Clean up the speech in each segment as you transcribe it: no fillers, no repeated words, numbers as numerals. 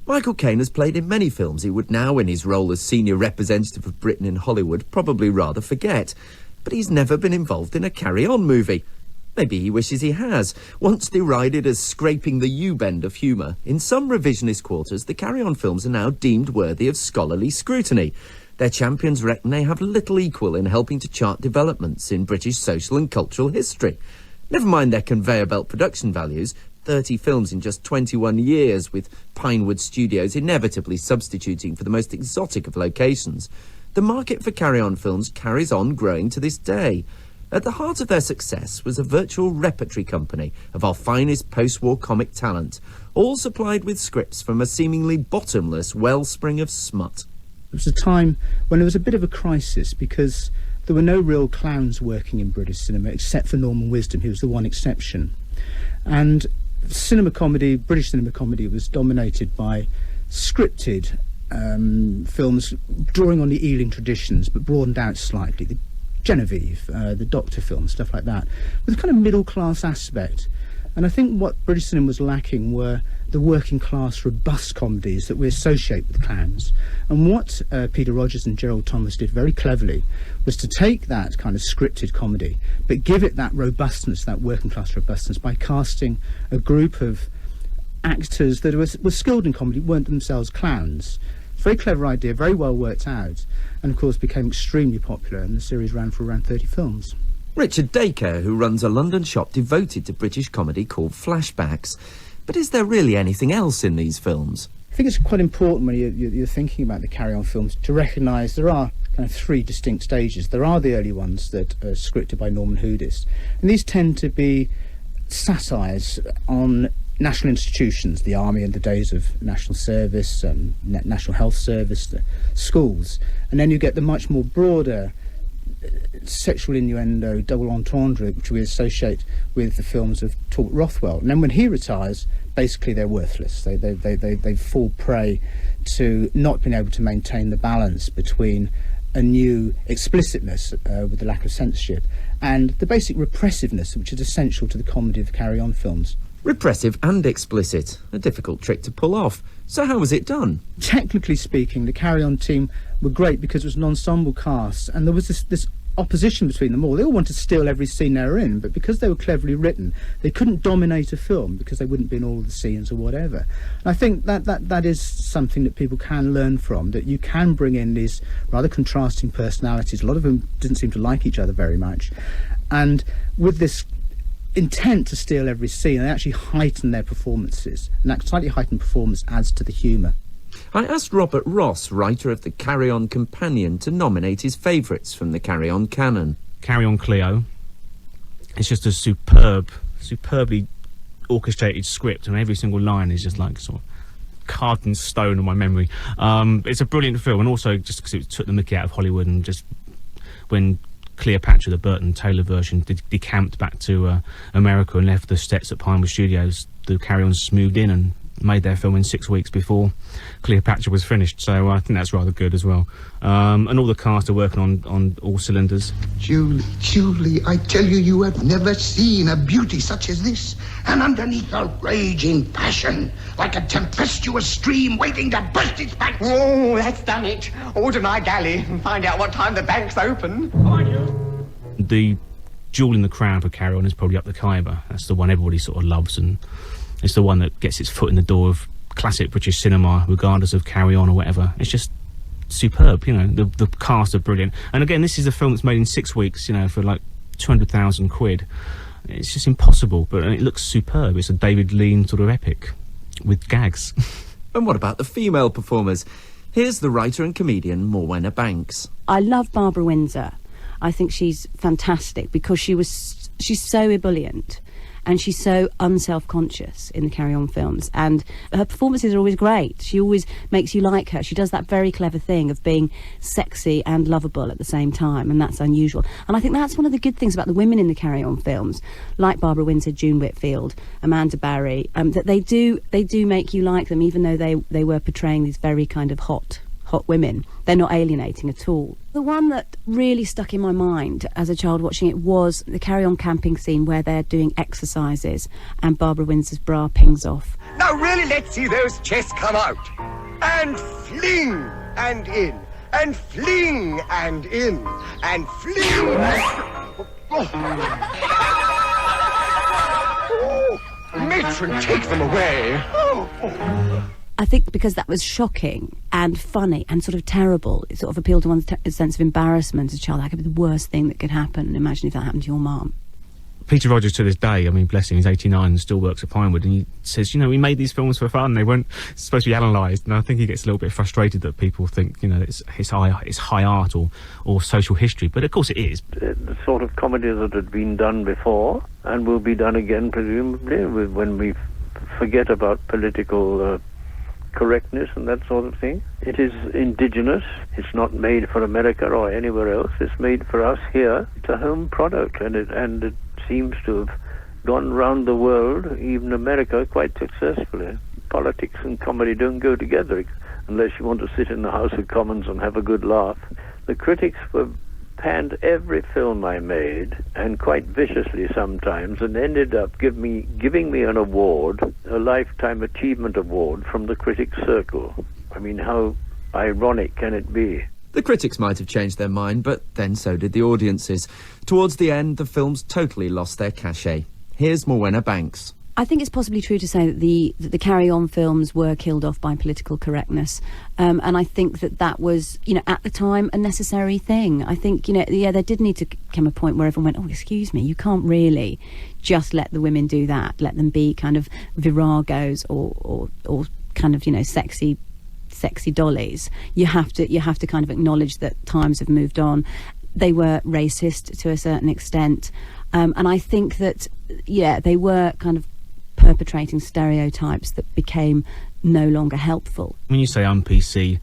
Michael Caine has played in many films he would now, in his role as senior representative of Britain in Hollywood, probably rather forget. But he's never been involved in a Carry On movie. Maybe he wishes he has. Once derided as scraping the U-bend of humour, in some revisionist quarters, the Carry On films are now deemed worthy of scholarly scrutiny. Their champions reckon they have little equal in helping to chart developments in British social and cultural history. Never mind their conveyor belt production values, 30 films in just 21 years, with Pinewood Studios inevitably substituting for the most exotic of locations. The market for Carry On films carries on growing to this day. At the heart of their success was a virtual repertory company of our finest post-war comic talent, all supplied with scripts from a seemingly bottomless wellspring of smut. It was a time when there was a bit of a crisis because there were no real clowns working in British cinema except for Norman Wisdom, who was the one exception. And cinema comedy, British cinema comedy, was dominated by scripted films drawing on the Ealing traditions but broadened out slightly. The Genevieve, the Doctor films, stuff like that, with a kind of middle-class aspect. And I think what British cinema was lacking were the working-class, robust comedies that we associate with clowns. And what Peter Rogers and Gerald Thomas did very cleverly was to take that kind of scripted comedy, but give it that robustness, that working-class robustness, by casting a group of actors that were skilled in comedy, weren't themselves clowns. Very clever idea, very well worked out, and of course became extremely popular, and the series ran for around 30 films. Richard Dacre, who runs a London shop devoted to British comedy called Flashbacks. But is there really anything else in these films? I think it's quite important when you're thinking about the Carry On films to recognise there are kind of three distinct stages. There are the early ones that are scripted by Norman Houdis, and these tend to be satires on national institutions, the army and the days of national service, national health service, the schools. And then you get the much more broader sexual innuendo, double entendre, which we associate with the films of Talbot Rothwell. And then when he retires, basically they're worthless. They fall prey to not being able to maintain the balance between a new explicitness with the lack of censorship and the basic repressiveness which is essential to the comedy of the Carry On films. Repressive and explicit, a difficult trick to pull off. So how was it done? Technically speaking, the Carry On team were great because it was an ensemble cast, and there was this opposition between them all. They all wanted to steal every scene they were in, but because they were cleverly written, they couldn't dominate a film because they wouldn't be in all of the scenes or whatever. And I think that is something that people can learn from, that you can bring in these rather contrasting personalities. A lot of them didn't seem to like each other very much. And with this intent to steal every scene, they actually heighten their performances, and that slightly heightened performance adds to the humour. I asked Robert Ross, writer of the Carry On Companion, to nominate his favourites from the Carry On canon. Carry On Cleo. It's just a superbly orchestrated script, and every single line is just like sort of carved in stone in my memory. It's a brilliant film, and also just because it took the mickey out of Hollywood, and just when Cleopatra, the Burton Taylor version, decamped back to America and left the sets at Pinewood Studios, the Carry Ons moved in and made their film in 6 weeks before Cleopatra was finished, so I think that's rather good as well. And all the cast are working on all cylinders. Julie, I tell you, you have never seen a beauty such as this. And underneath a raging passion, like a tempestuous stream waiting to burst its banks. Oh, that's done it. Order my galley and find out what time the bank's open. Come on, you. The jewel in the crown for Carry On is probably Up the Khyber. That's the one everybody sort of loves, and it's the one that gets its foot in the door of classic British cinema, regardless of Carry On or whatever. It's just superb, you know. The cast are brilliant. And again, this is a film that's made in 6 weeks, you know, for like 200,000 quid. It's just impossible, but it looks superb. It's a David Lean sort of epic with gags. And what about the female performers? Here's the writer and comedian Morwenna Banks. I love Barbara Windsor. I think she's fantastic because she's so ebullient. And she's so unself-conscious in the Carry On films. And her performances are always great. She always makes you like her. She does that very clever thing of being sexy and lovable at the same time, and that's unusual. And I think that's one of the good things about the women in the Carry On films, like Barbara Windsor, June Whitfield, Amanda Barry, that they do make you like them, even though they were portraying these very kind of hot hot women. They're not alienating at all. The one that really stuck in my mind as a child watching it was the Carry On camping scene where they're doing exercises and Barbara Windsor's bra pings off. Now really, let's see those chests come out. And fling and in. And fling and in. And fling. Matron, take them away. I think because that was shocking and funny and sort of terrible, it sort of appealed to one's sense of embarrassment as a child. That could be the worst thing that could happen. Imagine if that happened to your mum. Peter Rogers, to this day, I mean, bless him, he's 89 and still works at Pinewood, and he says, you know, we made these films for fun. They weren't supposed to be analysed, and I think he gets a little bit frustrated that people think, you know, it's high art or social history, but of course it is. The sort of comedy that had been done before and will be done again, presumably, when we forget about political correctness and that sort of thing. It is indigenous. It's not made for America or anywhere else. It's made for us here. It's a home product, and it seems to have gone round the world, even America, quite successfully. Politics and comedy don't go together unless you want to sit in the House of Commons and have a good laugh. The critics were panned every film I made, and quite viciously sometimes, and ended up giving me an award, a Lifetime Achievement Award from the Critics Circle. I mean, how ironic can it be? The critics might have changed their mind, but then so did the audiences. Towards the end, the films totally lost their cachet. Here's Morwenna Banks. I think it's possibly true to say that the Carry On films were killed off by political correctness. And I think that was, you know, at the time, a necessary thing. I think, you know, yeah, there did need to come a point where everyone went, oh, excuse me, you can't really just let the women do that. Let them be kind of viragos or kind of, you know, sexy dollies. You have to kind of acknowledge that times have moved on. They were racist to a certain extent. And I think that, yeah, they were kind of perpetrating stereotypes that became no longer helpful. When you say un-PC,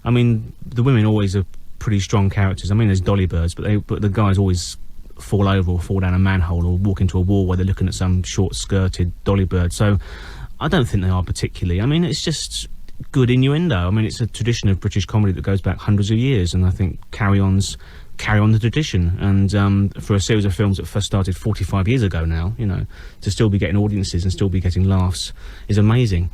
I mean, the women always are pretty strong characters. I mean, there's dolly birds, but the guys always fall over or fall down a manhole or walk into a wall where they're looking at some short-skirted dolly bird. So I don't think they are particularly. I mean, it's just good innuendo. I mean, it's a tradition of British comedy that goes back hundreds of years, and I think carry on the tradition. And for a series of films that first started 45 years ago now, you know, to still be getting audiences and still be getting laughs is amazing.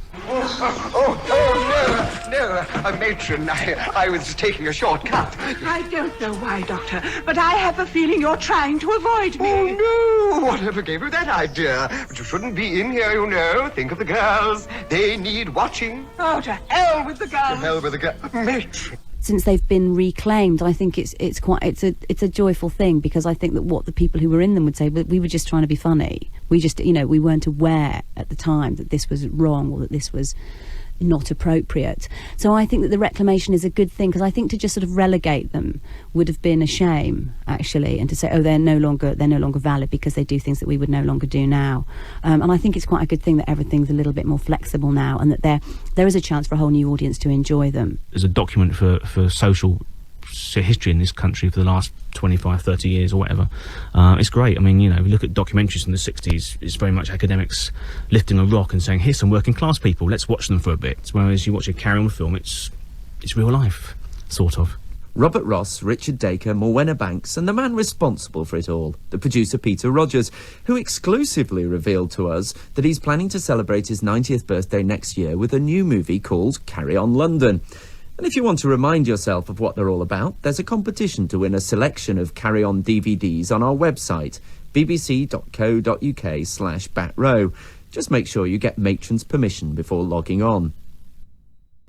No, matron, I was taking a shortcut. I don't know why, Doctor, but I have a feeling you're trying to avoid me. Oh, no, whatever gave you that idea? But you shouldn't be in here, you know. Think of the girls. They need watching. Oh, to hell with the girls. To hell with the girls. Matron. Since they've been reclaimed, I think it's a joyful thing, because I think that what the people who were in them would say, but we were just trying to be funny. We just, you know, we weren't aware at the time that this was wrong or that this was not appropriate. So I think that the reclamation is a good thing, because I think to just sort of relegate them would have been a shame, actually, and to say, oh, they're no longer valid because they do things that we would no longer do now. And I think it's quite a good thing that everything's a little bit more flexible now, and that there is a chance for a whole new audience to enjoy them. There's a document for social history in this country for the last 25, 30 years or whatever. It's great. I mean, you know, if you look at documentaries from the 60s, it's very much academics lifting a rock and saying, here's some working class people, let's watch them for a bit. Whereas you watch a Carry On film, it's real life, sort of. Robert Ross, Richard Dacre, Morwenna Banks, and the man responsible for it all, the producer Peter Rogers, who exclusively revealed to us that he's planning to celebrate his 90th birthday next year with a new movie called Carry On London. And if you want to remind yourself of what they're all about, there's a competition to win a selection of Carry On DVDs on our website, bbc.co.uk/backrow. Just make sure you get Matron's permission before logging on.